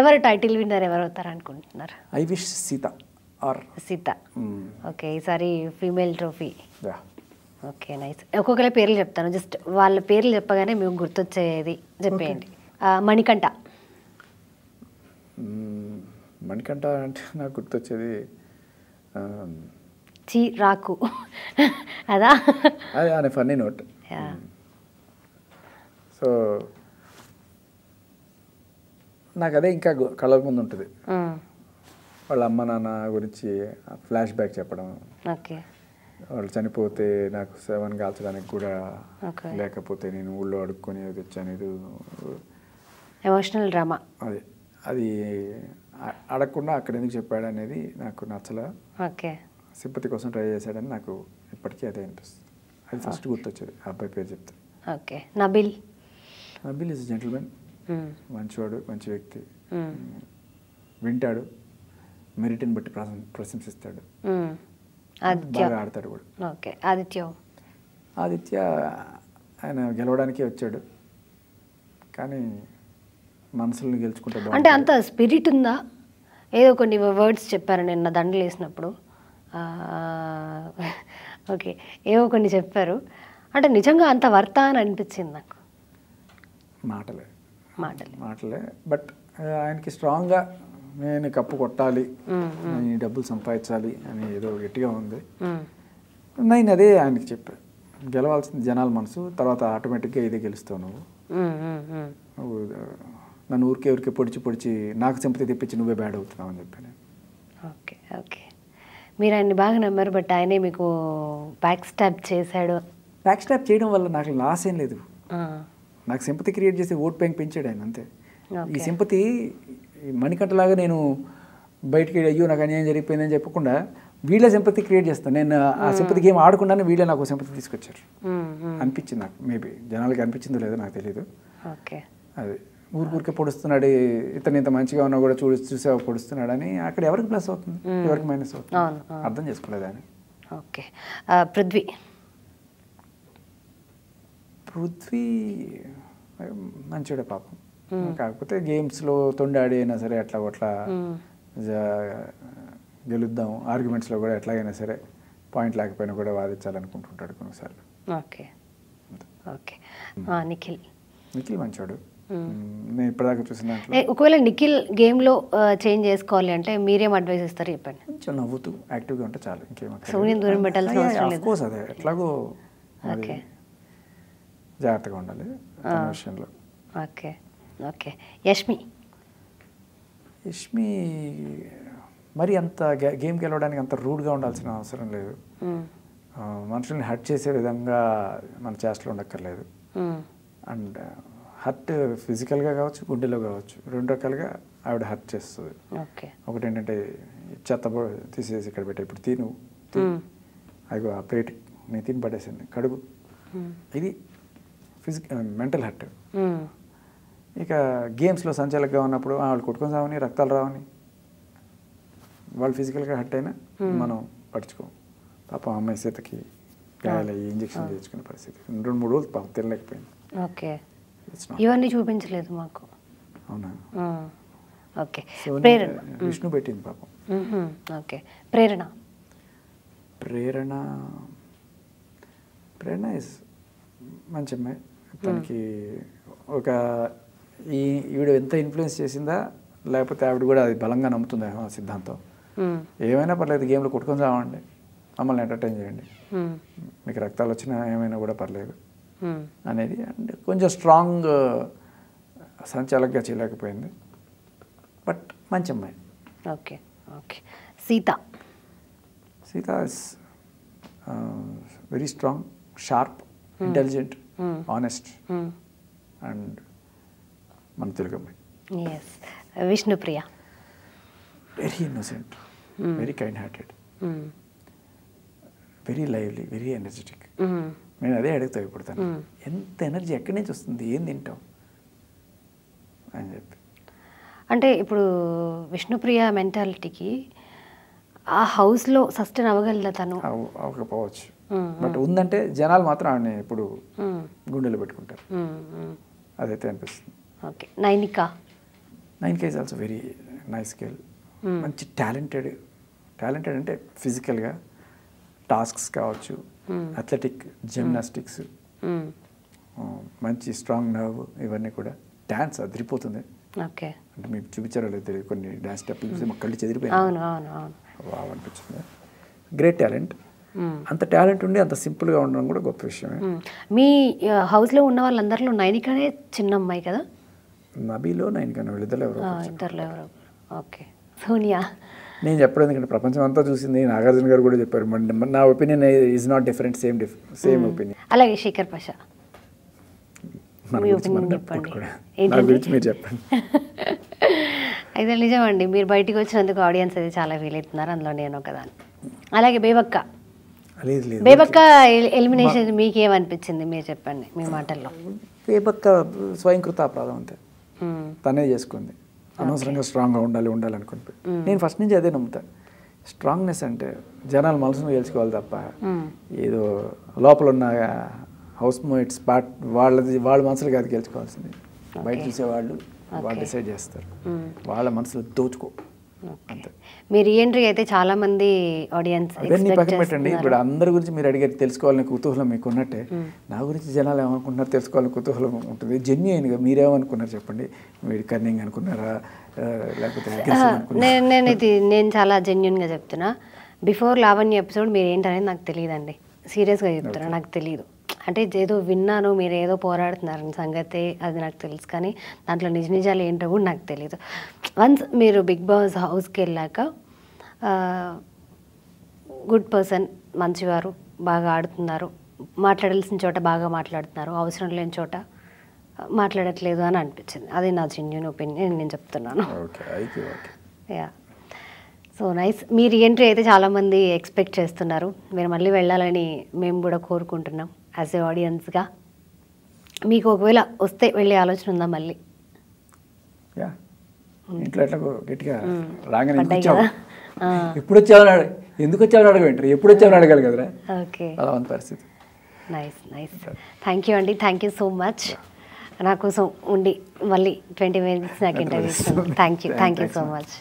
ఎవరు title winner ఎవరు అవుతారు అనుకుంటున్నారు? I wish Seetha or Seetha. Okay, ఈసారి female trophy. Yeah. Okay, nice. ఒక్కొక్కరి పేర్లు చెప్తాను, జస్ట్ వాళ్ళ పేర్లు చెప్పగానే మీకు గుర్తొచ్చేది చెప్పేయండి. మణికంఠ. మణికంఠ అంటే నాకు గుర్తొచ్చేది రాకు అదా? అది అనే ఫన్నీ నోట్. సో నాకు అదే ఇంకా కళ్ళ ముందు ఉంటుంది. వాళ్ళ అమ్మ నాన్న గురించి ఫ్లాష్ బ్యాక్ చెప్పడం. ఓకే. వాళ్ళు చనిపోతే నాకు 7 కాల్చడానికి కూడా లేకపోతే నేను ఊళ్ళో అడుక్కొని తెచ్చాను. ఇది ఎమోషనల్ డ్రామా. అది అడగకుండా అక్కడ ఎందుకు చెప్పాడు అనేది నాకు నచ్చలే. ఓకే. సింపతి కోసం ట్రై చేశాడని నాకు ఇప్పటికీ అదే అనిపిస్తుంది. అది ఫస్ట్ గుర్తొచ్చేది ఆ అబ్బాయి పేరు చెప్తే. Okay. Nabil. Nabil is gentlemen, మంచివాడు, మంచి వ్యక్తి, వింటాడు, మెరిట్ని బట్టి ప్రశంసిస్తాడు, బాగా ఆడతాడు కూడా. ఓకే. ఆదిత్య ఆయన గెలవడానికే వచ్చాడు, కానీ మనసులను గెలుచుకుంటే అంటే అంత స్పిరిట్ ఉందా? ఏదో కొన్ని వర్డ్స్ చెప్పారు నిన్న దండలు వేసినప్పుడు. ఓకే, ఏవో కొన్ని చెప్పారు, అంటే నిజంగా అంత వర్తా అని అనిపించింది నాకు. మాటలే బట్ ఆయనకి స్ట్రాంగ్గా నేను కప్పు కొట్టాలి, నేను డబ్బులు సంపాదించాలి అని ఏదో గట్టిగా ఉంది. నేను అదే ఆయనకి చెప్పాను, గెలవాల్సింది జనాల మనసు, తర్వాత ఆటోమేటిక్గా ఇదే గెలుస్తావు నువ్వు నన్ను ఊరికే పొడిచి నాకు సింపతి తెప్పించి నువ్వే బ్యాడ్ అవుతున్నావు అని చెప్పాను. ఓకే. ఓకే, మీరు ఆయన్ని బాగా నమ్మారు, బట్ ఆయనే మీకు బ్యాక్ స్టాప్ చేశాడు. బ్యాక్ స్టాప్ చేయడం వల్ల నాకు లాస్ ఏం లేదు. నాకు సింపతి క్రియేట్ చేసి ఓట్ బ్యాంక్ పెంచాడు ఆయన, అంతే. ఈ సింపతి మణికంఠలాగా నేను బయటికి అయ్యో నాకు అన్యాయం జరిగిపోయిందని చెప్పకుండా వీళ్ళ సింపతి క్రియేట్ చేస్తాను. నేను ఆ సింపతి గేమ్ ఆడకుండానే వీళ్ళే నాకు సింపతి తీసుకొచ్చారు అనిపించింది నాకు. మేబీ జనాలకి అనిపించిందో లేదో నాకు తెలీదు. అది ఊరికే పొడుస్తున్నాడు, ఇతను ఇంత మంచిగా ఉన్నా కూడా చూసే పొడుస్తున్నాడు అని అక్కడ ఎవరికి ప్లస్ అవుతుంది, ఎవరికి మైనస్ అవుతుంది, అర్థం చేసుకోలేదు ఆయన. ఓకే. పృథ్వీ మంచివాడే పాపం, కాకపోతే గేమ్స్లో తొండాడి అయినా సరే అట్లా గెలుద్దాం, ఆర్గ్యుమెంట్స్లో కూడా ఎట్లాగైనా సరే పాయింట్ లేకపోయినా కూడా వాదించాలనుకుంటుంటాడు కొన్నిసార్లు. ఓకే. ఓకే. నిఖిల్ మంచివాడు. నేను ఇప్పటిదాకా చూసిన దాంట్లో ఒకవేళ నిఖిల్ గేమ్లో చేంజ్ చేసుకోవాలి అంటే మీరేం అడ్వైస్ ఇస్తారు చెప్పండి? కొంచెం నవ్వుతూ యాక్టివ్గా ఉంటే చాలు, ఇంకేమో దూరం పెట్టాల్సిన అవసరం లేదు. కోర్స్ అదే ఎట్లాగో జాగ్రత్తగా ఉండాలి తన విషయంలో. ఓకే. ఓకే. యష్మి మరి అంత గేమ్ గెలవడానికి అంత రూడ్గా ఉండాల్సిన అవసరం లేదు. మనుషుల్ని హర్ట్ చేసే విధంగా మన చేష్టలు ఉండక్కర్లేదు. అండ్ హర్ట్ ఫిజికల్గా కావచ్చు, గుండెలో కావచ్చు, 2 రకాలుగా ఆవిడ హర్ట్ చేస్తుంది. ఒకటి ఏంటంటే చెత్త తీసేసి ఇక్కడ పెట్టే, ఇప్పుడు తిను అయ్యో ఆ ప్లేట్ నేను తిని పడేసాను కడుగు, ఇది మెంటల్ హర్ట్. ఇక గేమ్స్లో సంచాలకుగా ఉన్నప్పుడు వాళ్ళు కొట్టుకొని రావని, రక్తాలు రావని, వాళ్ళు ఫిజికల్గా హర్ట్ అయినా మనం పట్టించుకోం. పాపం అమ్మాయి సీతకి గాయాలయ్యి ఇంజక్షన్ చేయించుకునే పరిస్థితి, 2-3 రోజులు పాపం తినలేకపోయింది. ఓకే. ఇవన్నీ చూపించలేదు మాకు. అవునా? ఓకే. విష్ణు పెట్టింది పాపం. ఓకే. ప్రేరణ ఇస్ మంచి అమ్మాయి. తనకి ఒక ఈవిడ ఎంత ఇన్ఫ్లుయెన్స్ చేసిందా, లేకపోతే ఆవిడ కూడా అది బలంగా నమ్ముతుంది ఆ సిద్ధాంతం. ఏమైనా పర్లేదు, గేమ్లో కొట్టుకొని రావండి, మమ్మల్ని ఎంటర్టైన్ చేయండి, మీకు రక్తాలు వచ్చినా ఏమైనా కూడా పర్లేదు అనేది. అండ్ కొంచెం స్ట్రాంగ్ సంచాలకుగా చేయలేకపోయింది, బట్ మంచి అమ్మాయి. Okay. Okay. Sita is very strong, sharp, intelligent, honest and మన తెలుగు అమ్మాయి. Vishnupriya very innocent, very kind hearted, very lively, very energetic. నేను అదే అడుగుతా ఇప్పుడు, తను ఎంత ఎనర్జీ ఎక్కడి నుంచి వస్తుంది, ఏం తింటావు అని చెప్పి. అంటే ఇప్పుడు విష్ణుప్రియ మెంటాలిటీకి ఆ హౌస్లో సస్టైన్ అవ్వగలదా తను? అవ్వకపోవచ్చు, బట్ ఉందంటే జనాలు మాత్రం ఆమె ఇప్పుడు గుండెలు పెట్టుకుంటారు, అదైతే అనిపిస్తుంది. Okay. Nainika 9K is also very nice girl. మంచి టాలెంటెడ్ అంటే ఫిజికల్గా టాస్క్స్ కావచ్చు, అథ్లెటిక్, జిమ్నాస్టిక్స్, మంచి స్ట్రాంగ్ నర్వ్, ఇవన్నీ కూడా. డ్యాన్స్ అదిరిపోతుంది. ఓకే. అంటే మీకు చూపించారో లేదు తెలియదు, కొన్ని డ్యాన్స్ స్టెప్లు చూసి మా కళ్ళు చెదిరిపోయాయి. వావ్ అనిపించింది. Great talent. అంత టాలెంట్ ఉండి అంత సింపుల్గా ఉండడం కూడా గొప్ప విషయమే. మీ హౌస్లో ఉన్న వాళ్ళందరిలో నైనికనే చిన్న అమ్మాయి కదా? నబీలో నైనికనే, వీళ్ళిద్దరు ఇద్దరులో ఎవరు? ఓకే. సోనియా నేను చెప్పడం ఎందుకంటే ప్రపంచం అంతా చూసింది. నాగార్జున గారు కూడా చెప్పారు. నా opinion is not different, same opinion. అలాగే శేఖర్ పాషా మీ ఒపీనియన్ చెప్పండి. నా గురించి మీరు చెప్పండి. అయితే నిజమండి, మీరు బయటికి వచ్చినందుకు ఆడియన్స్ అయితే చాలా ఫీల్ అవుతున్నారు, అందులో నేను ఒకదాన్ని. అలాగే బేబక్క బేబక్క ఎలిమినేషన్ మీకు ఏమనిపించింది మీరు చెప్పండి మీ మాటల్లో. బేబక్క స్వయంకృత అపరాధం అంతే, తనే చేసుకుంది. అనవసరంగా స్ట్రాంగ్గా ఉండాలి అనుకుని. నేను ఫస్ట్ నుంచి అదే నమ్ముతాను. స్ట్రాంగ్నెస్ అంటే జనాలు మనసును గెలుచుకోవాలి తప్ప ఏదో లోపల ఉన్న హౌస్ మేట్స్ వాళ్ళ మనసులు కాదు గెలుచుకోవాల్సింది. బయట చూసేవాళ్ళు వాళ్ళు డిసైడ్ చేస్తారు. వాళ్ళ మనసులో దోచుకో అంతే. మీ రీఎంట్రీ అయితే చాలా మంది ఆడియన్స్ అవన్నీ పక్కన పెట్టండి. ఇప్పుడు అందరి గురించి మీరు అడిగారు, తెలుసుకోవాలని కుతూహలం మీకు ఉన్నట్టే నా గురించి జనాలు ఏమనుకుంటున్నారు తెలుసుకోవాలని కుతూహలం ఉంటుంది. జెన్యూన్గా మీరేమనుకున్నారు చెప్పండి. మీరు కన్నింగ్ అనుకున్నారా లేకపోతే? నేను చాలా జెన్యున్గా చెప్తున్నా. బిఫోర్ లావణ్య ఎపిసోడ్ మీరు ఏంటనేది నాకు తెలియదండి. సీరియస్గా చెప్తున్నా, నాకు తెలియదు. అంటే ఏదో విన్నాను మీరు ఏదో పోరాడుతున్నారని సంగతి అది నాకు తెలుసు, కానీ దాంట్లో నిజాలు ఏంటో కూడా నాకు తెలియదు. వన్స్ మీరు బిగ్ బాస్ హౌస్కి వెళ్ళాక గుడ్ పర్సన్, మంచివారు, బాగా ఆడుతున్నారు, మాట్లాడాల్సిన చోట బాగా మాట్లాడుతున్నారు, అవసరం లేని చోట మాట్లాడట్లేదు అని అనిపించింది. అది నా జెన్యూన్ ఒపీనియన్, నేను చెప్తున్నాను. Yeah, so nice. మీ రీఎంట్రీ అయితే చాలామంది ఎక్స్పెక్ట్ చేస్తున్నారు. మీరు మళ్ళీ వెళ్ళాలని మేము కూడా కోరుకుంటున్నాం యాజ్ ఏ ఆడియన్స్గా. మీకు ఒకవేళ వస్తే వెళ్ళే ఆలోచన ఉందా మళ్ళీ? ఇంట్లో ఎట్లా గట్టిగా రాగానే ఎప్పుడు వచ్చావని ఎందుకు వచ్చావని అడగంటారు, ఎప్పుడు వచ్చావని అడగాలి కదరా. ఓకే, అలా ఉంది పరిస్థితి. నైస్. థ్యాంక్ యూ అండి, థ్యాంక్ యూ సో మచ్. నా కోసం ఉండి మళ్ళీ 20 minutes నాకు ఇంటర్వ్యూ ఇచ్చాను. Thank you so much.